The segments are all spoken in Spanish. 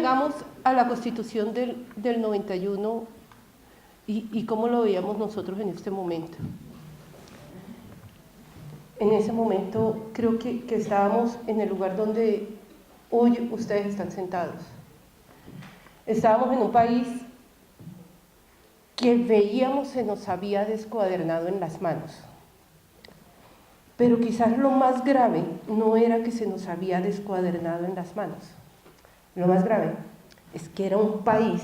llegamos a la Constitución del 91 y cómo lo veíamos nosotros en este momento? En ese momento creo que estábamos en el lugar donde hoy ustedes están sentados. Estábamos en un país que veíamos se nos había descuadernado en las manos. Pero quizás lo más grave no era que se nos había descuadernado en las manos. Lo más grave es que era un país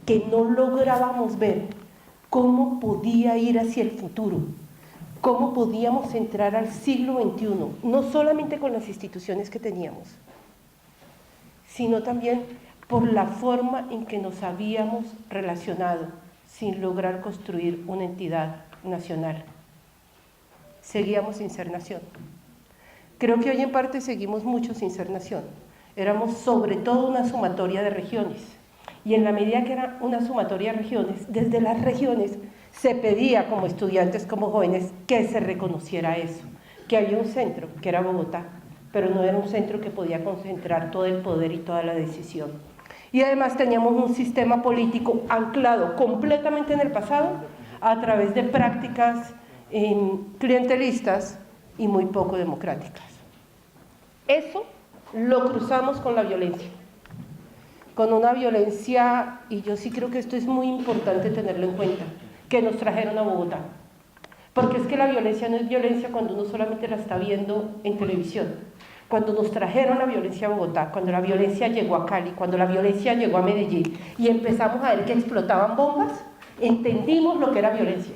que no lográbamos ver cómo podía ir hacia el futuro, cómo podíamos entrar al siglo XXI, no solamente con las instituciones que teníamos, sino también por la forma en que nos habíamos relacionado sin lograr construir una entidad nacional. Seguíamos sin ser nación. Creo que hoy en parte seguimos mucho sin ser nación. Éramos sobre todo una sumatoria de regiones. Y en la medida que era una sumatoria de regiones, desde las regiones se pedía como estudiantes, como jóvenes, que se reconociera eso, que había un centro, que era Bogotá, pero no era un centro que podía concentrar todo el poder y toda la decisión. Y además teníamos un sistema político anclado completamente en el pasado a través de prácticas clientelistas y muy poco democráticas. Eso lo cruzamos con la violencia, con una violencia, y yo sí creo que esto es muy importante tenerlo en cuenta, que nos trajeron a Bogotá. Porque es que la violencia no es violencia cuando uno solamente la está viendo en televisión. Cuando nos trajeron la violencia a Bogotá, cuando la violencia llegó a Cali, cuando la violencia llegó a Medellín y empezamos a ver que explotaban bombas, entendimos lo que era violencia.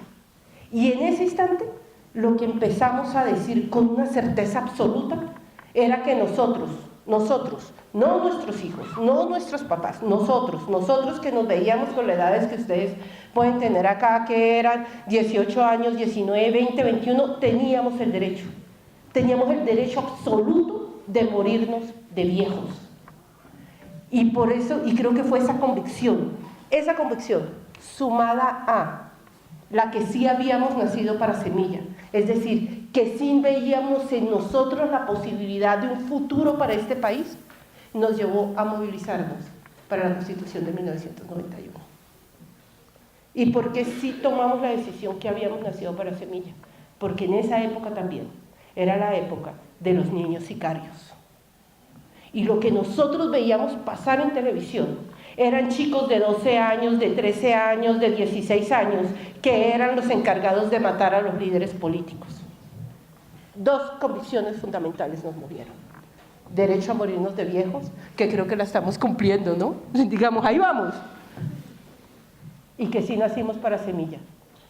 Y en ese instante, lo que empezamos a decir con una certeza absoluta era que nosotros, no nuestros hijos, no nuestros papás, nosotros que nos veíamos con las edades que ustedes pueden tener acá, que eran 18 años, 19, 20, 21, teníamos el derecho absoluto de morirnos de viejos. Y por eso, y creo que fue esa convicción, sumada a la que sí habíamos nacido para semilla, es decir, que sí veíamos en nosotros la posibilidad de un futuro para este país, nos llevó a movilizarnos para la Constitución de 1991. ¿Y por qué sí tomamos la decisión que habíamos nacido para semilla? Porque en esa época también era la época de los niños sicarios. Y lo que nosotros veíamos pasar en televisión eran chicos de 12 años, de 13 años, de 16 años, que eran los encargados de matar a los líderes políticos. Dos convicciones fundamentales nos movieron. Derecho a morirnos de viejos, que creo que la estamos cumpliendo, ¿no? Digamos, ahí vamos. Y que sí nacimos para semilla.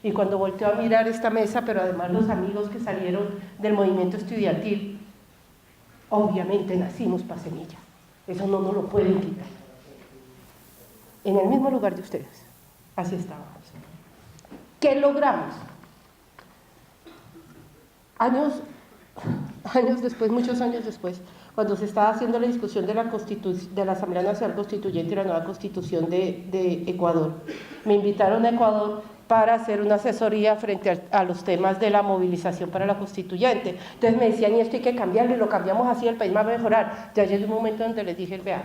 Y cuando volteo a mirar esta mesa, pero además los amigos que salieron del movimiento estudiantil, obviamente nacimos para semilla. Eso no nos lo pueden quitar. En el mismo lugar de ustedes. Así estábamos. ¿Qué logramos? Años después, muchos años después, cuando se estaba haciendo la discusión de la Asamblea Nacional Constituyente y la nueva Constitución de Ecuador, me invitaron a Ecuador para hacer una asesoría frente a los temas de la movilización para la Constituyente. Entonces me decían, y esto hay que cambiarlo, y lo cambiamos así, el país va a mejorar. Ya llegó un momento donde les dije, vean,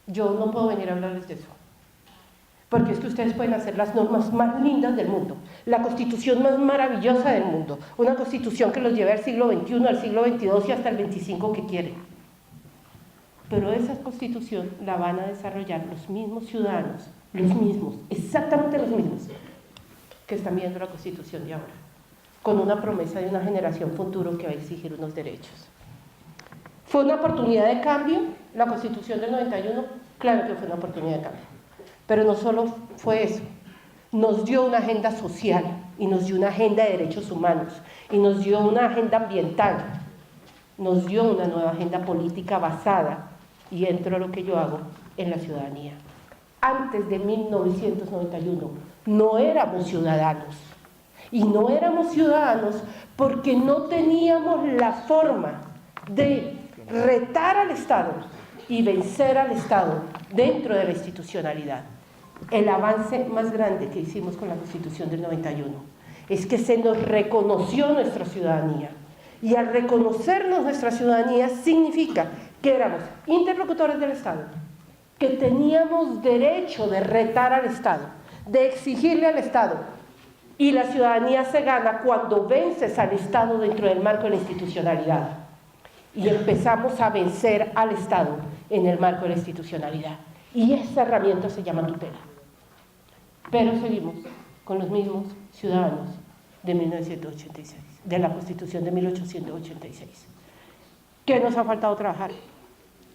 yo no puedo venir a hablarles de eso, porque es que ustedes pueden hacer las normas más lindas del mundo, la Constitución más maravillosa del mundo, una Constitución que los lleve al siglo XXI, al siglo XXII y hasta el XXV que quieren. Pero esa Constitución la van a desarrollar los mismos ciudadanos, exactamente los mismos, que están viendo la Constitución de ahora, con una promesa de una generación futuro que va a exigir unos derechos. ¿Fue una oportunidad de cambio la Constitución del 91? Claro que fue una oportunidad de cambio. Pero no solo fue eso, nos dio una agenda social y nos dio una agenda de derechos humanos y nos dio una agenda ambiental, nos dio una nueva agenda política basada, y entro a lo que yo hago, en la ciudadanía. Antes de 1991 no éramos ciudadanos, y no éramos ciudadanos porque no teníamos la forma de retar al Estado y vencer al Estado dentro de la institucionalidad. El avance más grande que hicimos con la Constitución del 91 es que se nos reconoció nuestra ciudadanía, y al reconocernos nuestra ciudadanía significa que éramos interlocutores del Estado, que teníamos derecho de retar al Estado, de exigirle al Estado, y la ciudadanía se gana cuando vences al Estado dentro del marco de la institucionalidad. Y empezamos a vencer al Estado en el marco de la institucionalidad. Y esa herramienta se llama tutela. Pero seguimos con los mismos ciudadanos de 1986, de la Constitución de 1886. ¿Qué nos ha faltado trabajar?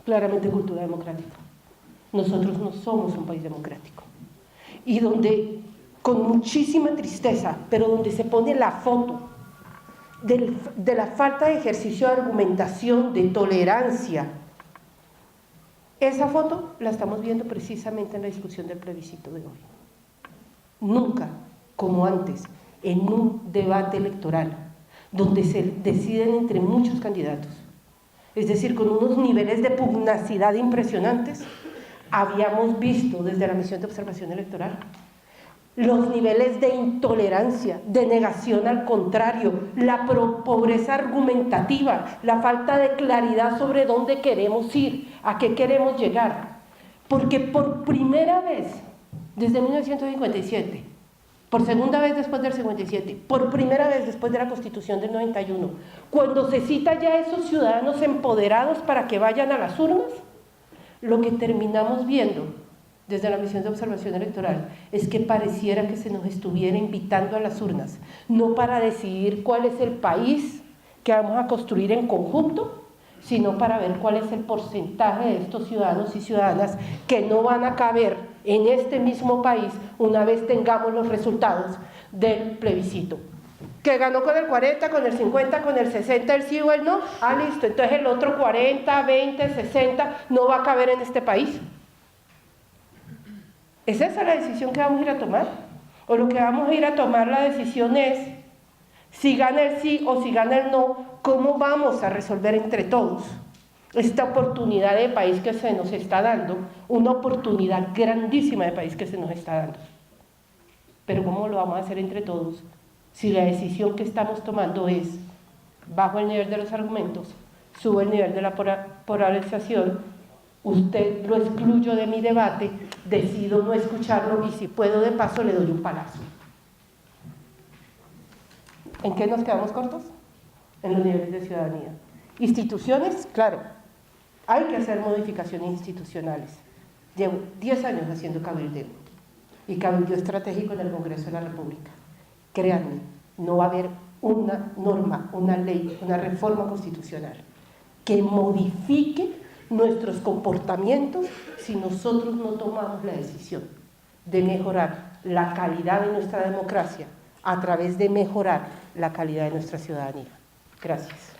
Claramente cultura democrática. Nosotros no somos un país democrático. Y donde, con muchísima tristeza, pero donde se pone la foto de la falta de ejercicio de argumentación, de tolerancia, esa foto la estamos viendo precisamente en la discusión del plebiscito de hoy. Nunca, como antes, en un debate electoral, donde se deciden entre muchos candidatos, es decir, con unos niveles de pugnacidad impresionantes, habíamos visto desde la misión de observación electoral los niveles de intolerancia, de negación al contrario, la pobreza argumentativa, la falta de claridad sobre dónde queremos ir, a qué queremos llegar. Porque por primera vez, desde 1957, por segunda vez después del 57, por primera vez después de la Constitución del 91, cuando se cita ya a esos ciudadanos empoderados para que vayan a las urnas, lo que terminamos viendo desde la misión de observación electoral es que pareciera que se nos estuviera invitando a las urnas, no para decidir cuál es el país que vamos a construir en conjunto, sino para ver cuál es el porcentaje de estos ciudadanos y ciudadanas que no van a caber en este mismo país una vez tengamos los resultados del plebiscito. Que ganó con el 40, con el 50, con el 60, el sí o el no, listo, entonces el otro 40, 20, 60 no va a caber en este país. ¿Es esa la decisión que vamos a ir a tomar? ¿O lo que vamos a ir a tomar la decisión es, si gana el sí o si gana el no, cómo vamos a resolver entre todos esta oportunidad de país que se nos está dando, una oportunidad grandísima de país que se nos está dando? Pero ¿cómo lo vamos a hacer entre todos si la decisión que estamos tomando es, bajo el nivel de los argumentos, subo el nivel de la polarización, usted lo excluyo de mi debate, decido no escucharlo y si puedo de paso le doy un palazo? ¿En qué nos quedamos cortos? En los niveles de ciudadanía. Instituciones, claro, hay que hacer modificaciones institucionales. Llevo 10 años haciendo cabildeo y cabildeo estratégico en el Congreso de la República. Créanme, no va a haber una norma, una ley, una reforma constitucional que modifique nuestros comportamientos si nosotros no tomamos la decisión de mejorar la calidad de nuestra democracia a través de mejorar la calidad de nuestra ciudadanía. Gracias.